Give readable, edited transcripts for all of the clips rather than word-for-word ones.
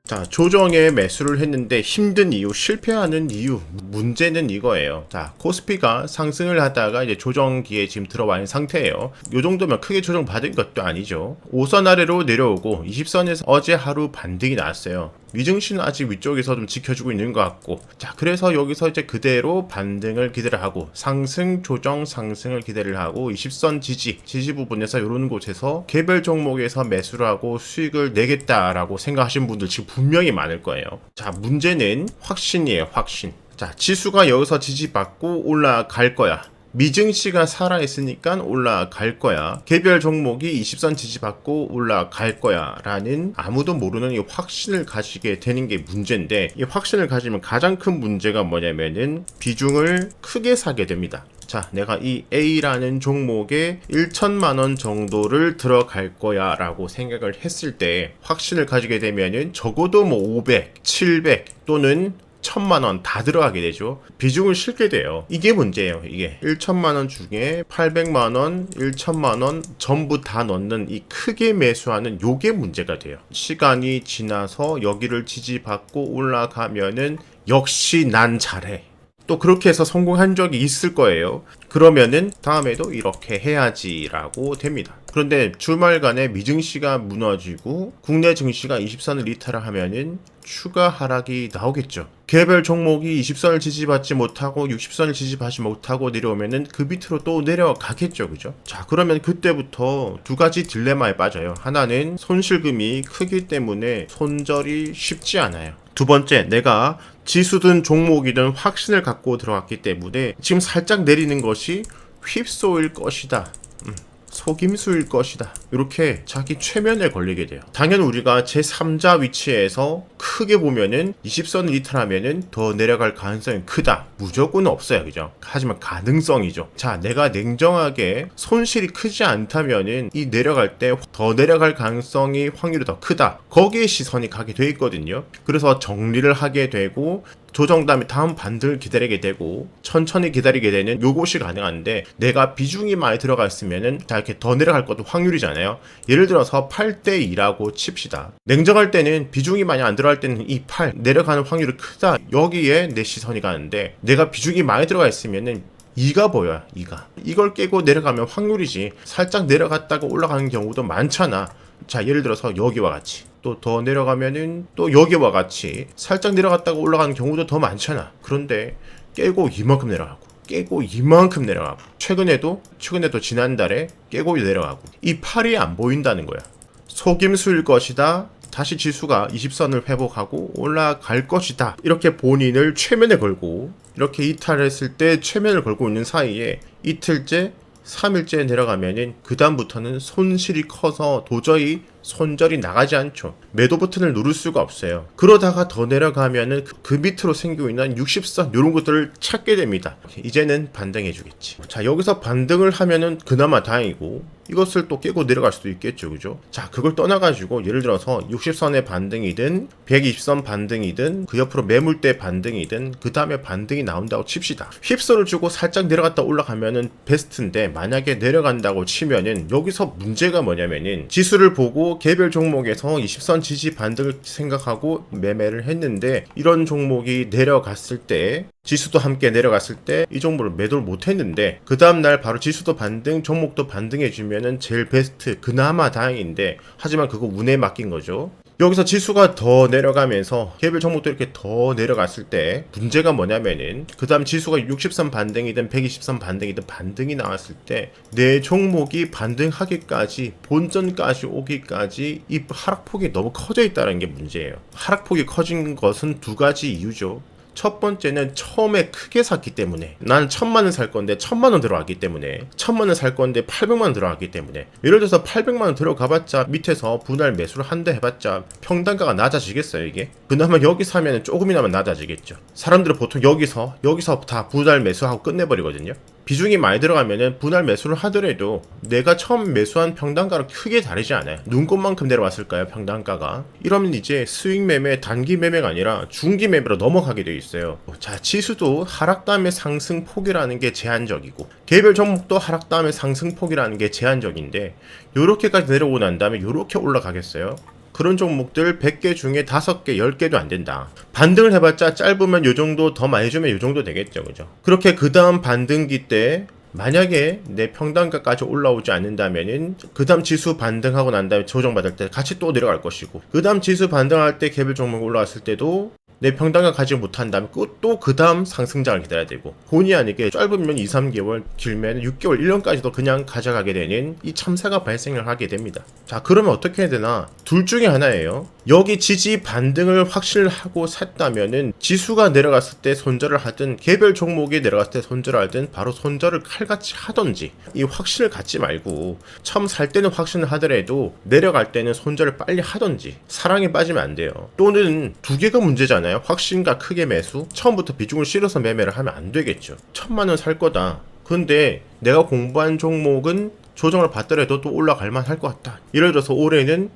자, 조정에 매수를 했는데 힘든 이유, 실패하는 이유, 문제는 이거예요. 자, 코스피가 상승을 하다가 이제 조정기에 지금 들어와 있는 상태예요. 요 정도면 크게 조정 받은 것도 아니죠. 5선 아래로 내려오고 20선에서 어제 하루 반등이 나왔어요. 미증시는 아직 위쪽에서 좀 지켜주고 있는 것 같고, 자, 그래서 여기서 이제 그대로 반등을 기대를 하고 상승 조정 상승을 기대를 하고 20선 지지 부분에서 이런 곳에서 개별 종목에서 매수를 하고 수익을 내겠다라고 생각하시는 분들 지금 분명히 많을 거예요. 자, 문제는 확신이에요. 확신. 자, 지수가 여기서 지지받고 올라갈 거야. 미증시가 살아있으니까 올라갈 거야. 개별 종목이 20선 지지받고 올라갈 거야. 라는 아무도 모르는 이 확신을 가지게 되는 게 문제인데, 이 확신을 가지면 가장 큰 문제가 뭐냐면은 비중을 크게 사게 됩니다. 자, 내가 이 A라는 종목에 1천만원 정도를 들어갈 거야 라고 생각을 했을 때 확신을 가지게 되면은 적어도 뭐 500, 700 또는 1000만원 다 들어가게 되죠. 비중을 실게 돼요. 이게 문제예요. 이게 1천만원 중에 800만원, 1000만원 전부 다 넣는 이 크게 매수하는 요게 문제가 돼요. 시간이 지나서 여기를 지지받고 올라가면은 역시 난 잘해. 또 그렇게 해서 성공한 적이 있을 거예요. 그러면은 다음에도 이렇게 해야지 라고 됩니다. 그런데 주말간에 미증시가 무너지고 국내 증시가 20선을 이탈하면은 추가 하락이 나오겠죠. 개별 종목이 20선을 지지받지 못하고 60선을 지지받지 못하고 내려오면은 그 밑으로 또 내려가겠죠. 그죠? 자, 그러면 그때부터 두 가지 딜레마에 빠져요. 하나는 손실금이 크기 때문에 손절이 쉽지 않아요. 두 번째, 내가 지수든 종목이든 확신을 갖고 들어갔기 때문에 지금 살짝 내리는 것이 휩쏘일 것이다. 속임수일 것이다. 이렇게 자기 최면에 걸리게 돼요. 당연히 우리가 제3자 위치에서 크게 보면은 20선을 이탈하면은 더 내려갈 가능성이 크다. 무조건 없어요. 그죠? 하지만 가능성이죠. 자, 내가 냉정하게 손실이 크지 않다면은 이 내려갈 때 더 내려갈 가능성이 확률이 더 크다. 거기에 시선이 가게 돼 있거든요. 그래서 정리를 하게 되고 조정 다음에 다음 반등을 기다리게 되고 천천히 기다리게 되는 요것이 가능한데, 내가 비중이 많이 들어가 있으면은 자, 이렇게 더 내려갈 것도 확률이잖아요. 예를 들어서 8대2라고 칩시다. 냉정할 때는 비중이 많이 안 들어갈 때는 이 8 내려가는 확률이 크다. 여기에 내 시선이 가는데, 내가 비중이 많이 들어가 있으면은 2가 보여요. 2가. 이걸 깨고 내려가면 확률이지. 살짝 내려갔다가 올라가는 경우도 많잖아. 자, 예를 들어서 여기와 같이 또 더 내려가면은 또 여기와 같이 살짝 내려갔다가 올라가는 경우도 더 많잖아. 그런데 깨고 이만큼 내려가고 깨고 이만큼 내려가고 최근에도 지난달에 깨고 내려가고 이 팔이 안 보인다는 거야. 속임수일 것이다. 다시 지수가 20선을 회복하고 올라갈 것이다. 이렇게 본인을 최면에 걸고, 이렇게 이탈했을 때 최면을 걸고 있는 사이에 이틀째 3일째 내려가면은 그 다음부터는 손실이 커서 도저히 손절이 나가지 않죠. 매도 버튼을 누를 수가 없어요. 그러다가 더 내려가면은 그 밑으로 생기고 있는 60선 이런 것들을 찾게 됩니다. 이제는 반등해 주겠지. 자, 여기서 반등을 하면은 그나마 다행이고, 이것을 또 깨고 내려갈 수도 있겠죠. 그죠? 자, 그걸 떠나가지고 예를 들어서 60선의 반등이든 120선 반등이든 그 옆으로 매물대 반등이든 그 다음에 반등이 나온다고 칩시다. 휩쓸을 주고 살짝 내려갔다 올라가면은 베스트인데, 만약에 내려간다고 치면은 여기서 문제가 뭐냐면은 지수를 보고 개별 종목에서 20선 지지 반등을 생각하고 매매를 했는데, 이런 종목이 내려갔을 때 지수도 함께 내려갔을 때 이 종목을 매도를 못했는데 그 다음날 바로 지수도 반등, 종목도 반등해주면은 제일 베스트, 그나마 다행인데, 하지만 그거 운에 맡긴 거죠. 여기서 지수가 더 내려가면서 개별 종목도 이렇게 더 내려갔을 때 문제가 뭐냐면은 그 다음 지수가 60선 반등이든 120선 반등이든 반등이 나왔을 때 내 종목이 반등하기까지, 본전까지 오기까지 이 하락폭이 너무 커져 있다는 게 문제예요. 하락폭이 커진 것은 두 가지 이유죠. 첫 번째는 처음에 크게 샀기 때문에, 나는 1000만원 살 건데 1000만원 들어갔기 때문에, 1000만원 살 건데 800만원 들어갔기 때문에. 예를 들어서 800만원 들어가봤자 밑에서 분할 매수를 한다 해봤자 평단가가 낮아지겠어요. 이게 그나마 여기 사면 조금이나마 낮아지겠죠. 사람들은 보통 여기서 다 분할 매수하고 끝내버리거든요. 비중이 많이 들어가면은 분할 매수를 하더라도 내가 처음 매수한 평단가랑 크게 다르지 않아요. 눈꽃만큼 내려왔을까요, 평단가가? 이러면 이제 수익 매매, 단기 매매가 아니라 중기 매매로 넘어가게 돼 있어요. 자, 지수도 하락 다음에 상승 폭이라는 게 제한적이고, 개별 종목도 하락 다음에 상승 폭이라는 게 제한적인데, 요렇게까지 내려오고 난 다음에 요렇게 올라가겠어요? 그런 종목들 100개 중에 5개, 10개도 안 된다. 반등을 해봤자 짧으면 요 정도, 더 많이 주면 요 정도 되겠죠. 그죠? 그렇게 그 다음 반등기 때 만약에 내 평단가까지 올라오지 않는다면은 그 다음 지수 반등하고 난 다음에 조정받을 때 같이 또 내려갈 것이고, 그 다음 지수 반등할 때 개별 종목 올라왔을 때도 내 평단가 가지 못한다면 또 그 다음 상승장을 기다려야 되고, 본의 아니게 짧으면 2, 3개월, 길면 6개월, 1년까지도 그냥 가져가게 되는 이 참사가 발생을 하게 됩니다. 자, 그러면 어떻게 해야 되나? 둘 중에 하나예요. 여기 지지 반등을 확실하고 샀다면은 지수가 내려갔을 때 손절을 하든, 개별 종목이 내려갔을 때 손절을 하든 바로 손절을 칼같이 하던지, 이 확신을 갖지 말고 처음 살 때는 확신을 하더라도 내려갈 때는 손절을 빨리 하던지, 사랑에 빠지면 안 돼요. 또는 두 개가 문제잖아요. 확신과 크게 매수, 처음부터 비중을 실어서 매매를 하면 안 되겠죠. 1,000만 원 살 거다. 근데 내가 공부한 종목은 조정을 받더라도 또 올라갈 만할 것 같다. 예를 들어서 올해는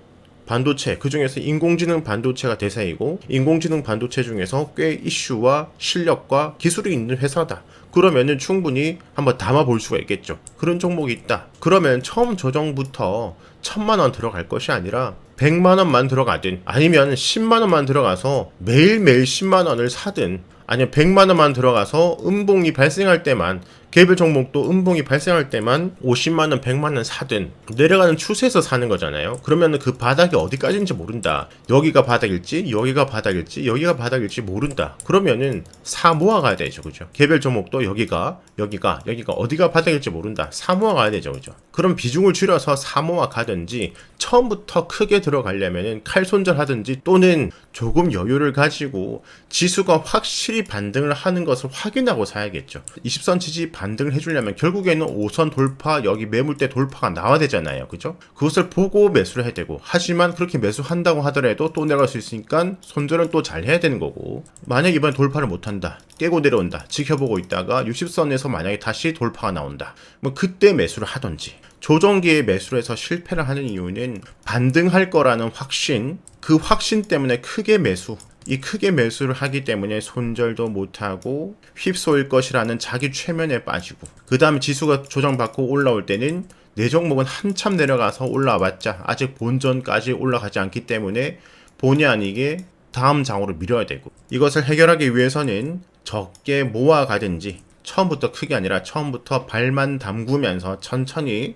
반도체, 그 중에서 인공지능 반도체가 대세이고, 인공지능 반도체 중에서 꽤 이슈와 실력과 기술이 있는 회사다. 그러면은 충분히 한번 담아볼 수가 있겠죠. 그런 종목이 있다. 그러면 처음 조정부터 1,000만 원 들어갈 것이 아니라 100만 원만 들어가든, 아니면 10만 원만 들어가서 매일매일 10만 원을 사든, 아니면 100만 원만 들어가서 음봉이 발생할 때만, 개별 종목도 음봉이 발생할 때만 50만 원, 100만 원 사든, 내려가는 추세에서 사는 거잖아요. 그러면 그 바닥이 어디까지인지 모른다. 여기가 바닥일지, 여기가 바닥일지, 여기가 바닥일지 모른다. 그러면은 사 모아가야 되죠. 그죠? 개별 종목도 여기가 어디가 바닥일지 모른다. 사 모아가야 되죠. 그죠? 그럼 비중을 줄여서 사 모아가든지, 처음부터 크게 들어가려면은 칼 손절하든지, 또는 조금 여유를 가지고 지수가 확실히 반등을 하는 것을 확인하고 사야겠죠. 20선 지지 반등을 해주려면 결국에는 5선 돌파, 여기 매물대 돌파가 나와야 되잖아요. 그죠? 그것을 보고 매수를 해야 되고, 하지만 그렇게 매수한다고 하더라도 또 내려갈 수 있으니까 손절은 또 잘 해야 되는 거고, 만약 이번에 돌파를 못한다, 깨고 내려온다, 지켜보고 있다가 60선에서 만약에 다시 돌파가 나온다, 뭐 그때 매수를 하던지. 조정기에 매수를 해서 실패를 하는 이유는 반등할 거라는 확신, 그 확신 때문에 크게 매수, 이 크게 매수를 하기 때문에 손절도 못하고 휩쓸 것이라는 자기 최면에 빠지고, 그 다음에 지수가 조정받고 올라올 때는 내 종목은 한참 내려가서 올라와봤자 아직 본전까지 올라가지 않기 때문에 본의 아니게 다음 장으로 밀어야 되고, 이것을 해결하기 위해서는 적게 모아가든지, 처음부터 크게 아니라 처음부터 발만 담그면서 천천히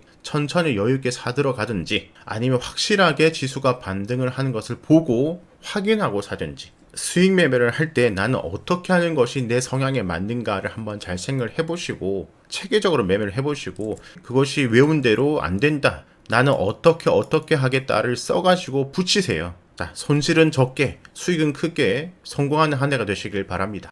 여유있게 사들어가든지, 아니면 확실하게 지수가 반등을 하는 것을 보고 확인하고 사든지. 수익 매매를 할 때 나는 어떻게 하는 것이 내 성향에 맞는가를 한번 잘 생각을 해보시고, 체계적으로 매매를 해보시고, 그것이 외운 대로 안 된다, 나는 어떻게 하겠다를 써가지고 붙이세요. 자, 손실은 적게, 수익은 크게 성공하는 한 해가 되시길 바랍니다.